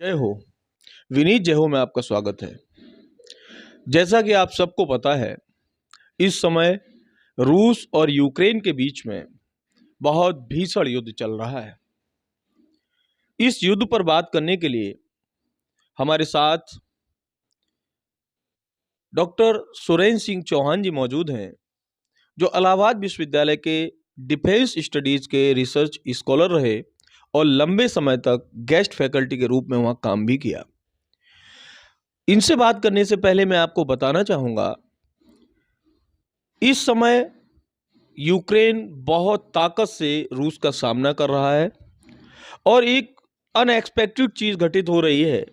जय हो। विनीत जय हो में आपका स्वागत है। जैसा कि आप सबको पता है, इस समय रूस और यूक्रेन के बीच में बहुत भीषण युद्ध चल रहा है। इस युद्ध पर बात करने के लिए हमारे साथ डॉक्टर सुरेंद्र सिंह चौहान जी मौजूद हैं, जो इलाहाबाद विश्वविद्यालय के डिफेंस स्टडीज के रिसर्च स्कॉलर रहे और लंबे समय तक गेस्ट फैकल्टी के रूप में वहाँ काम भी किया। इनसे बात करने से पहले मैं आपको बताना चाहूँगा, इस समय यूक्रेन बहुत ताकत से रूस का सामना कर रहा है और एक अनएक्सपेक्टेड चीज़ घटित हो रही है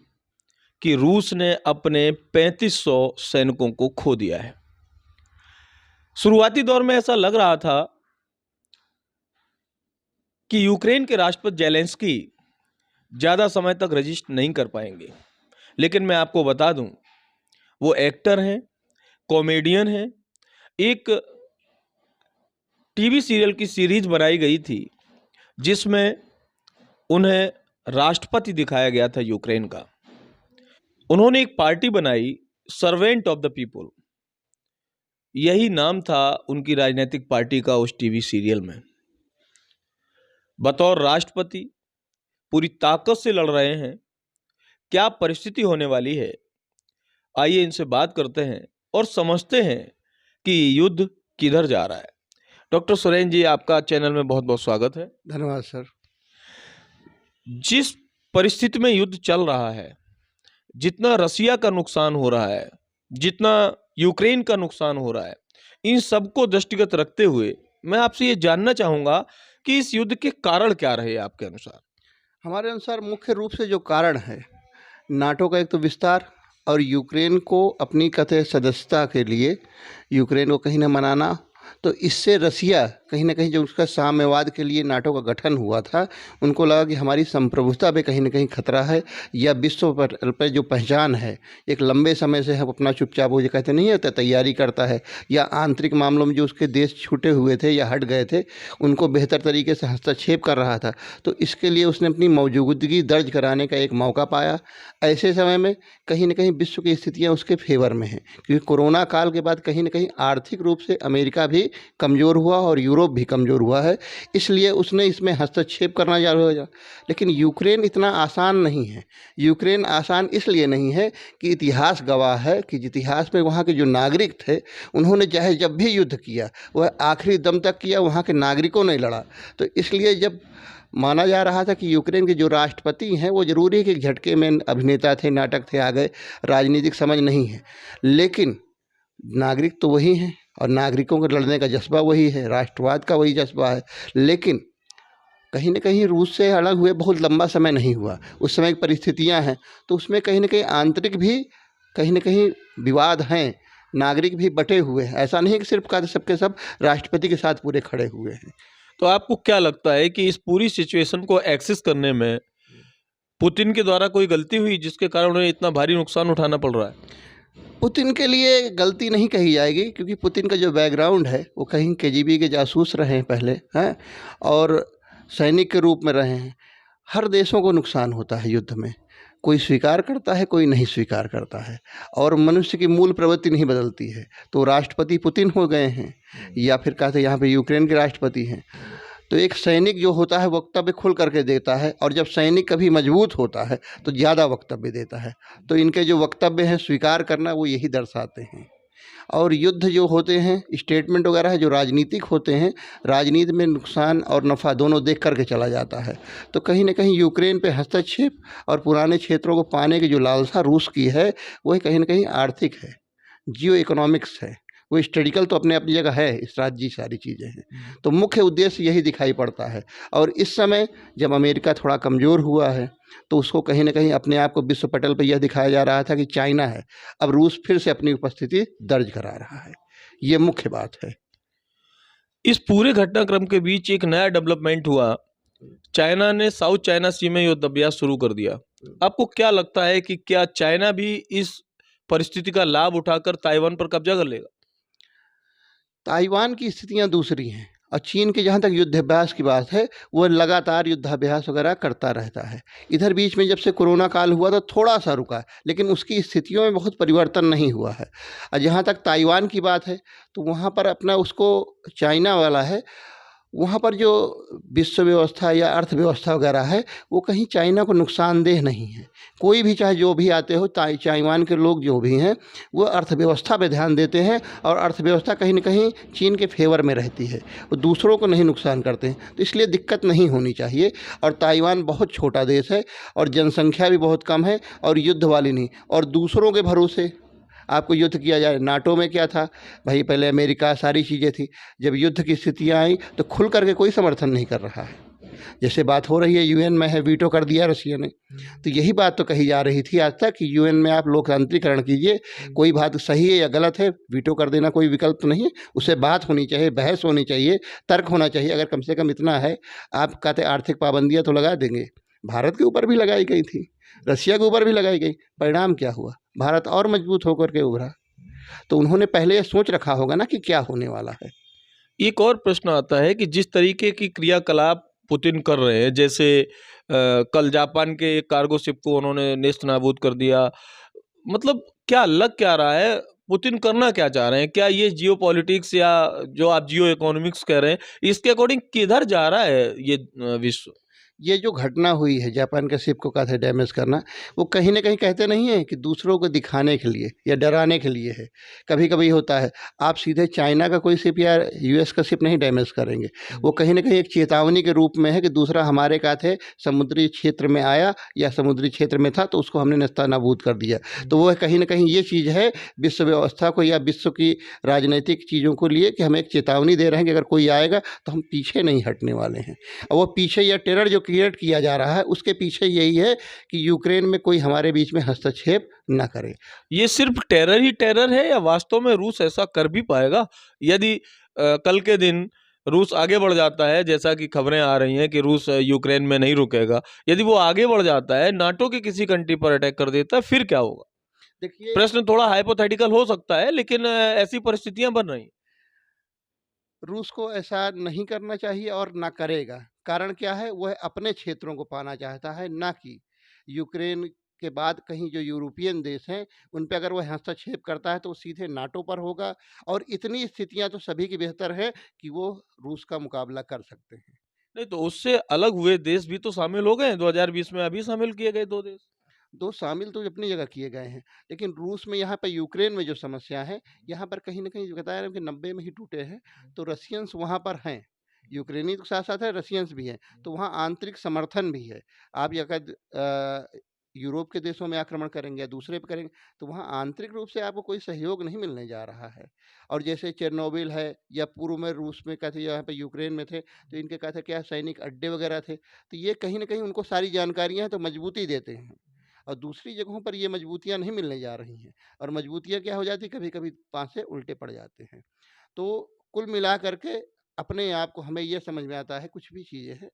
कि रूस ने अपने 3500 सैनिकों को खो दिया है। शुरुआती दौर में ऐसा लग रहा था कि यूक्रेन के राष्ट्रपति जेलेंस्की ज़्यादा समय तक रजिस्ट नहीं कर पाएंगे, लेकिन मैं आपको बता दूं, वो एक्टर हैं, कॉमेडियन हैं। एक टीवी सीरियल की सीरीज बनाई गई थी जिसमें उन्हें राष्ट्रपति दिखाया गया था यूक्रेन का। उन्होंने एक पार्टी बनाई, सर्वेंट ऑफ द पीपल, यही नाम था उनकी राजनीतिक पार्टी का उस टीवी सीरियल में। बतौर राष्ट्रपति पूरी ताकत से लड़ रहे हैं। क्या परिस्थिति होने वाली है, आइए इनसे बात करते हैं और समझते हैं कि युद्ध किधर जा रहा है। डॉक्टर सुरेंद्र जी, आपका चैनल में बहुत बहुत स्वागत है। धन्यवाद सर। जिस परिस्थिति में युद्ध चल रहा है, जितना रसिया का नुकसान हो रहा है, जितना यूक्रेन का नुकसान हो रहा है, इन सबको दृष्टिगत रखते हुए मैं आपसे ये जानना चाहूँगा कि इस युद्ध के कारण क्या रहे आपके अनुसार। हमारे अनुसार मुख्य रूप से जो कारण है, नाटो का एक तो विस्तार और यूक्रेन को अपनी कथित सदस्यता के लिए यूक्रेन को कहीं न मनाना। तो इससे रसिया कहीं ना कहीं जो उसका साम्यवाद के लिए नाटो का गठन हुआ था, उनको लगा कि हमारी संप्रभुता पे कहीं ना कहीं खतरा है, या विश्व पर जो पहचान है, एक लंबे समय से हम अपना चुपचाप वो जो कहते नहीं होता तैयारी करता है, या आंतरिक मामलों में जो उसके देश छूटे हुए थे या हट गए थे, उनको बेहतर तरीके से हस्तक्षेप कर रहा था। तो इसके लिए उसने अपनी मौजूदगी दर्ज कराने का एक मौका पाया। ऐसे समय में कहीं ना कहीं विश्व की स्थितियाँ उसके फेवर में हैं, क्योंकि कोरोना काल के बाद कहीं ना कहीं आर्थिक रूप से अमेरिका भी कमज़ोर हुआ और यूरोप भी कमज़ोर हुआ है, इसलिए उसने इसमें हस्तक्षेप करना चालू हो जाए। लेकिन यूक्रेन इतना आसान नहीं है। यूक्रेन आसान इसलिए नहीं है कि इतिहास गवाह है कि इतिहास में वहाँ के जो नागरिक थे, उन्होंने चाहे जब भी युद्ध किया वह आखिरी दम तक किया, वहाँ के नागरिकों ने लड़ा। तो इसलिए जब माना जा रहा था कि यूक्रेन के जो राष्ट्रपति हैं वो ज़रूरी है कि झटके में अभिनेता थे, नाटक थे, आ गए, राजनीतिक समझ नहीं है, लेकिन नागरिक तो वही हैं और नागरिकों के लड़ने का जज्बा वही है, राष्ट्रवाद का वही जज्बा है। लेकिन कहीं न कहीं रूस से अलग हुए बहुत लंबा समय नहीं हुआ। उस समय की परिस्थितियाँ हैं, तो उसमें कहीं न कहीं आंतरिक भी कहीं न कहीं विवाद हैं, नागरिक भी बटे हुए हैं। ऐसा नहीं कि सिर्फ का सबके सब राष्ट्रपति के साथ पूरे खड़े हुए हैं। तो आपको क्या लगता है कि इस पूरी सिचुएशन को एक्सेस करने में पुतिन के द्वारा कोई गलती हुई जिसके कारण उन्हें इतना भारी नुकसान उठाना पड़ रहा है? पुतिन के लिए गलती नहीं कही जाएगी, क्योंकि पुतिन का जो बैकग्राउंड है वो कहीं केजीबी के जासूस रहे हैं पहले, हैं, और सैनिक के रूप में रहे हैं। हर देशों को नुकसान होता है युद्ध में, कोई स्वीकार करता है, कोई नहीं स्वीकार करता है, और मनुष्य की मूल प्रवृत्ति नहीं बदलती है। तो राष्ट्रपति पुतिन हो गए हैं, या फिर कहते हैं यहाँ पे यूक्रेन के राष्ट्रपति हैं। तो एक सैनिक जो होता है वक्तव्य खुल करके देता है, और जब सैनिक कभी मजबूत होता है तो ज़्यादा वक्तव्य देता है। तो इनके जो वक्तव्य हैं स्वीकार करना, वो यही दर्शाते हैं। और युद्ध जो होते हैं, स्टेटमेंट वगैरह जो राजनीतिक होते हैं, राजनीति में नुकसान और नफ़ा दोनों देख करके चला जाता है। तो कहीं ना कहीं यूक्रेन पे हस्तक्षेप और पुराने क्षेत्रों को पाने की जो लालसा रूस की है, वही कहीं ना कहीं आर्थिक है, जियो इकोनॉमिक्स है। वो स्टैटिकल तो अपने अपनी जगह है, स्ट्रैटेजी सारी चीज़ें हैं। तो मुख्य उद्देश्य यही दिखाई पड़ता है। और इस समय जब अमेरिका थोड़ा कमज़ोर हुआ है, तो उसको कहीं ना कहीं अपने आप को विश्व पटल पर यह दिखाया जा रहा था कि चाइना है, अब रूस फिर से अपनी उपस्थिति दर्ज करा रहा है। ये मुख्य बात है। इस पूरे घटनाक्रम के बीच एक नया डेवलपमेंट हुआ। चाइना ने साउथ चाइना सी में युद्ध अभ्यास शुरू कर दिया। आपको क्या लगता है कि क्या चाइना भी इस परिस्थिति का लाभ उठाकर ताइवान पर कब्जा कर लेगा? ताइवान की स्थितियां दूसरी हैं, और चीन के जहाँ तक युद्धाभ्यास की बात है, वो लगातार युद्धाभ्यास वगैरह करता रहता है। इधर बीच में जब से कोरोना काल हुआ तो थोड़ा-सा रुका, लेकिन उसकी स्थितियों में बहुत परिवर्तन नहीं हुआ है। और जहाँ तक ताइवान की बात है, तो वहाँ पर अपना उसको चाइना वाला है, वहाँ पर जो विश्व व्यवस्था या अर्थव्यवस्था वगैरह है, वो कहीं चाइना को नुकसानदेह नहीं है। कोई भी चाहे जो भी आते हो, ताइवान के लोग जो भी हैं, वो अर्थव्यवस्था पे ध्यान देते हैं और अर्थव्यवस्था कहीं न कहीं चीन के फ़ेवर में रहती है। वो दूसरों को नहीं नुकसान करते हैं, तो इसलिए दिक्कत नहीं होनी चाहिए। और ताइवान बहुत छोटा देश है और जनसंख्या भी बहुत कम है और युद्ध वाली नहीं, और दूसरों के भरोसे आपको युद्ध किया जाए। नाटो में क्या था भाई, पहले अमेरिका सारी चीज़ें थी, जब युद्ध की स्थितियाँ आई तो खुल करके कोई समर्थन नहीं कर रहा है। जैसे बात हो रही है यूएन में है, वीटो कर दिया रसिया ने, तो यही बात तो कही जा रही थी आज तक कि यूएन में आप लोकतांत्रिकरण कीजिए, कोई बात सही है या गलत है, वीटो कर देना कोई विकल्प तो नहीं है। उससे बात होनी चाहिए, बहस होनी चाहिए, तर्क होना चाहिए। अगर कम से कम इतना है, आप कहते आर्थिक पाबंदियाँ तो लगा देंगे, भारत के ऊपर भी लगाई गई थी, रसिया के ऊपर भी लगाई गई, परिणाम क्या हुआ? भारत और मजबूत होकर के उभरा। तो उन्होंने पहले ये सोच रखा होगा ना कि क्या होने वाला है। एक और प्रश्न आता है कि जिस तरीके की क्रियाकलाप पुतिन कर रहे हैं, जैसे कल जापान के एक कार्गो शिप को उन्होंने नेस्त नाबूद कर दिया, मतलब क्या लग क्या रहा है, पुतिन करना क्या चाह रहे हैं? क्या ये जियोपॉलिटिक्स या जो आप जियो इकोनॉमिक्स कह रहे हैं, इसके अकॉर्डिंग किधर जा रहा है ये विश्व? ये जो घटना हुई है जापान के शिप को कहा था डैमेज करना, वो कहीं न कहीं कहते नहीं है कि दूसरों को दिखाने के लिए या डराने के लिए है। कभी-कभी होता है, आप सीधे चाइना का कोई शिप या यूएस का शिप नहीं डैमेज करेंगे। वो कहीं न कहीं एक चेतावनी के रूप में है कि दूसरा हमारे क्या थे, समुद्री क्षेत्र में आया या समुद्री क्षेत्र में था तो उसको हमने नेस्तनाबूद कर दिया। तो वो कहीं न कहीं ये चीज़ है विश्व व्यवस्था को या विश्व की राजनीतिक चीज़ों को लिए कि हम एक चेतावनी दे रहे हैं कि अगर कोई आएगा तो हम पीछे नहीं हटने वाले हैं। और वो पीछे या टेरर जो क्रिएट किया जा रहा है उसके पीछे यही है कि यूक्रेन में कोई हमारे बीच में हस्तक्षेप ना करे। ये सिर्फ टेरर ही टेरर है या वास्तव में रूस ऐसा कर भी पाएगा? यदि कल के दिन रूस आगे बढ़ जाता है, जैसा कि खबरें आ रही हैं कि रूस यूक्रेन में नहीं रुकेगा, यदि वो आगे बढ़ जाता है, नाटो के किसी कंट्री पर अटैक कर देता है, फिर क्या होगा? देखिए, प्रश्न थोड़ा हाइपोथेटिकल हो सकता है, लेकिन ऐसी परिस्थितियां बन रही हैं। रूस को ऐसा नहीं करना चाहिए और ना करेगा। कारण क्या है? वह अपने क्षेत्रों को पाना चाहता है, ना कि यूक्रेन के बाद कहीं जो यूरोपियन देश हैं, उन पे अगर वह हस्तक्षेप करता है तो वो सीधे नाटो पर होगा। और इतनी स्थितियाँ तो सभी की बेहतर है कि वो रूस का मुकाबला कर सकते हैं। नहीं तो उससे अलग हुए देश भी तो शामिल हो गए हैं 2020 में, अभी शामिल किए गए 2 देश। 2 शामिल तो अपनी जगह किए गए हैं, लेकिन रूस में यहाँ पे यूक्रेन में जो समस्या है, यहाँ पर कहीं न कहीं जो बताया ना कि 90 में ही टूटे हैं, तो रशियंस वहाँ पर हैं। यूक्रेनी के साथ-साथ है, रशियंस भी हैं, तो वहाँ आंतरिक समर्थन भी है। आप या यूरोप के देशों में आक्रमण करेंगे या दूसरे पे करेंगे, तो वहाँ आंतरिक रूप से आपको कोई सहयोग नहीं मिलने जा रहा है। और जैसे चेरनोबिल है या पूर्व में रूस में क्या थे, यहाँ पे यूक्रेन में थे, तो इनके क्या थे, क्या सैनिक अड्डे वगैरह थे, तो ये कहीं न कहीं उनको सारी जानकारियाँ हैं, तो मजबूती देते हैं। और दूसरी जगहों पर ये मजबूतियाँ नहीं मिलने जा रही हैं, और मजबूतियाँ क्या हो जाती है, कभी-कभी पासे उल्टे पड़ जाते हैं। तो कुल मिला कर के अपने आप को हमें ये समझ में आता है, कुछ भी चीज़ें हैं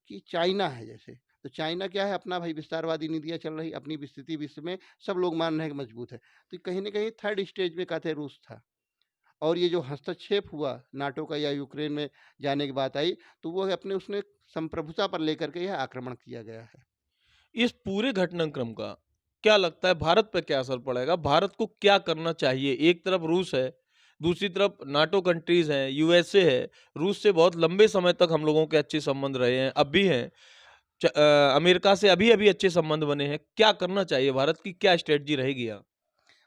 कि चाइना है जैसे, तो चाइना क्या है, अपना भाई विस्तारवादी नीतियाँ चल रही, अपनी स्थिति विश्व में सब लोग मान रहे हैं कि मजबूत है। तो कहीं न कहीं थर्ड स्टेज में कहते हैं रूस था। और ये जो हस्तक्षेप हुआ नाटो का या यूक्रेन में जाने की बात आई, तो वो अपने उसने संप्रभुता पर लेकर के यह आक्रमण किया गया है। इस पूरे घटनाक्रम का क्या लगता है भारत पे क्या असर पड़ेगा? भारत को क्या करना चाहिए? एक तरफ रूस है, दूसरी तरफ नाटो कंट्रीज़ हैं, यूएसए है। रूस से बहुत लंबे समय तक हम लोगों के अच्छे संबंध रहे हैं, अब भी हैं। अमेरिका से अभी-अभी अच्छे संबंध बने हैं। क्या करना चाहिए? भारत की क्या स्ट्रैटेजी रहेगी यहाँ?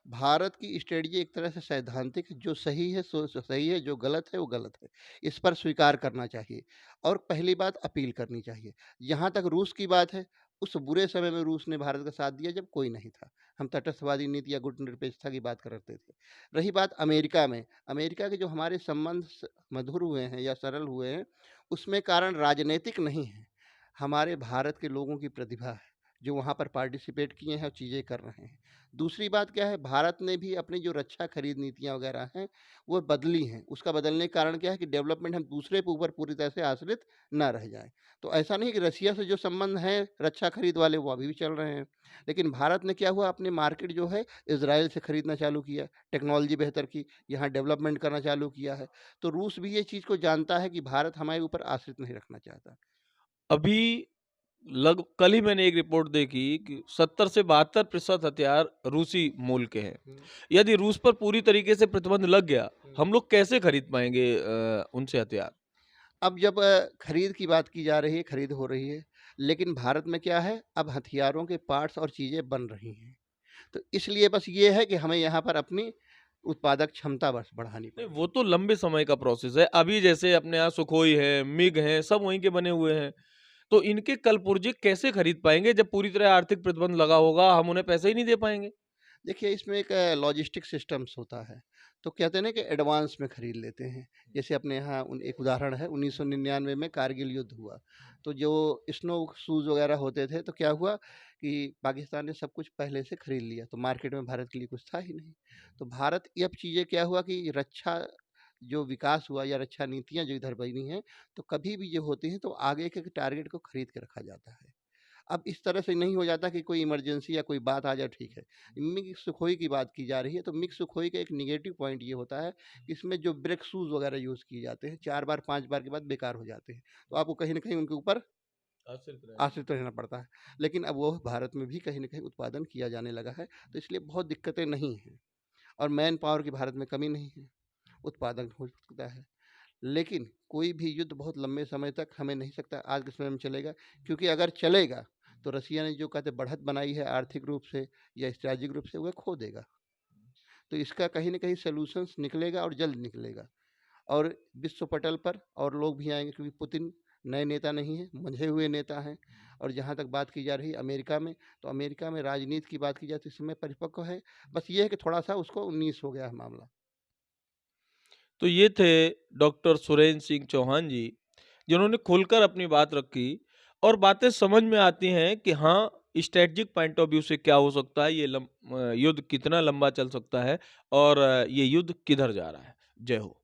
भारत की स्ट्रेटजी एक तरह से सैद्धांतिक है, जो सही है सो सही है, जो गलत है वो गलत है। इस पर स्वीकार करना चाहिए और पहली बात अपील करनी चाहिए। जहाँ तक रूस की बात है, उस बुरे समय में रूस ने भारत का साथ दिया जब कोई नहीं था। हम तटस्थवादी नीति या गुटनिरपेक्षता की बात करते थे। रही बात अमेरिका में, अमेरिका के जो हमारे संबंध मधुर हुए हैं या सरल हुए हैं, उसमें कारण राजनीतिक नहीं है, हमारे भारत के लोगों की प्रतिभा है। जो वहाँ पर पार्टिसिपेट किए हैं और चीज़ें कर रहे हैं। दूसरी बात क्या है, भारत ने भी अपनी जो रक्षा खरीद नीतियाँ वगैरह हैं, वो बदली हैं। उसका बदलने का कारण क्या है कि डेवलपमेंट हम दूसरे के ऊपर पूरी तरह से आश्रित ना रह जाएँ। तो ऐसा नहीं कि रसिया से जो संबंध हैं रक्षा खरीद वाले वो अभी भी चल रहे हैं। लेकिन भारत ने क्या हुआ, अपनी मार्केट जो है इज़राइल से खरीदना चालू किया, टेक्नोलॉजी बेहतर की, यहाँ डेवलपमेंट करना चालू किया है। तो रूस भी ये चीज़ को जानता है कि भारत हमारे ऊपर आश्रित नहीं रखना चाहता। अभी लग कल ही मैंने एक रिपोर्ट देखी कि 70 से 72% हथियार रूसी मूल के हैं। यदि रूस पर पूरी तरीके से प्रतिबंध लग गया, हम लोग कैसे खरीद पाएंगे उनसे हथियार? अब जब खरीद की बात की जा रही है, खरीद हो रही है, लेकिन भारत में क्या है, अब हथियारों के पार्ट्स और चीज़ें बन रही हैं। तो इसलिए बस ये है कि हमें यहाँ पर अपनी उत्पादक क्षमता बस बढ़ानी नहीं, पड़ेगी। वो तो लंबे समय का प्रोसेस है। अभी जैसे अपने यहाँ सुखोई है, मिग है, सब वहीं के बने हुए हैं। तो इनके कल पुर्जे कैसे खरीद पाएंगे जब पूरी तरह आर्थिक प्रतिबंध लगा होगा, हम उन्हें पैसे ही नहीं दे पाएंगे? देखिए, इसमें एक लॉजिस्टिक सिस्टम्स होता है। तो कहते हैं ना कि एडवांस में खरीद लेते हैं। जैसे अपने यहाँ एक उदाहरण है, 1999 में कारगिल युद्ध हुआ। तो जो स्नो शूज़ वगैरह होते थे, तो क्या हुआ कि पाकिस्तान ने सब कुछ पहले से खरीद लिया, तो मार्केट में भारत के लिए कुछ था ही नहीं। तो भारत ये अब चीज़ें क्या हुआ कि रक्षा जो विकास हुआ या रक्षा नीतियाँ जो इधर बनी हैं, तो कभी भी जो होती हैं, तो आगे के टारगेट को खरीद के रखा जाता है। अब इस तरह से नहीं हो जाता कि कोई इमरजेंसी या कोई बात आ जाए, ठीक है। मिग सुखोई की बात की जा रही है, तो मिग सुखोई का एक नेगेटिव पॉइंट ये होता है कि इसमें जो ब्रेक शूज़ वगैरह यूज़ किए जाते हैं, 4 बार 5 बार के बाद बेकार हो जाते हैं। तो आपको कहीं न कहीं उनके ऊपर आश्रित रहना पड़ता है। लेकिन अब वो भारत में भी कहीं न कहीं उत्पादन किया जाने लगा है, तो इसलिए बहुत दिक्कतें नहीं हैं और मैन पावर की भारत में कमी नहीं है, उत्पादन हो सकता है। लेकिन कोई भी युद्ध बहुत लंबे समय तक हमें नहीं सकता आज के समय में चलेगा, क्योंकि अगर चलेगा तो रसिया ने जो कहते बढ़त बनाई है आर्थिक रूप से या स्ट्रैटेजिक रूप से, वह खो देगा। तो इसका कहीं न कहीं सॉल्यूशंस निकलेगा और जल्द निकलेगा और विश्व पटल पर और लोग भी आएँगे, क्योंकि पुतिन नए नेता नहीं हैं, मंझे हुए नेता हैं। और जहाँ तक बात की जा रही है अमेरिका में, तो अमेरिका में राजनीति की बात की जाए तो इस समय परिपक्व है। बस ये है कि थोड़ा-सा उसको 19 हो गया है मामला। तो ये थे डॉक्टर सुरेंद्र सिंह चौहान जी, जिन्होंने खुलकर अपनी बात रखी और बातें समझ में आती हैं कि हाँ, स्ट्रेटजिक पॉइंट ऑफ व्यू से क्या हो सकता है, ये युद्ध कितना लंबा चल सकता है और ये युद्ध किधर जा रहा है। जय हो।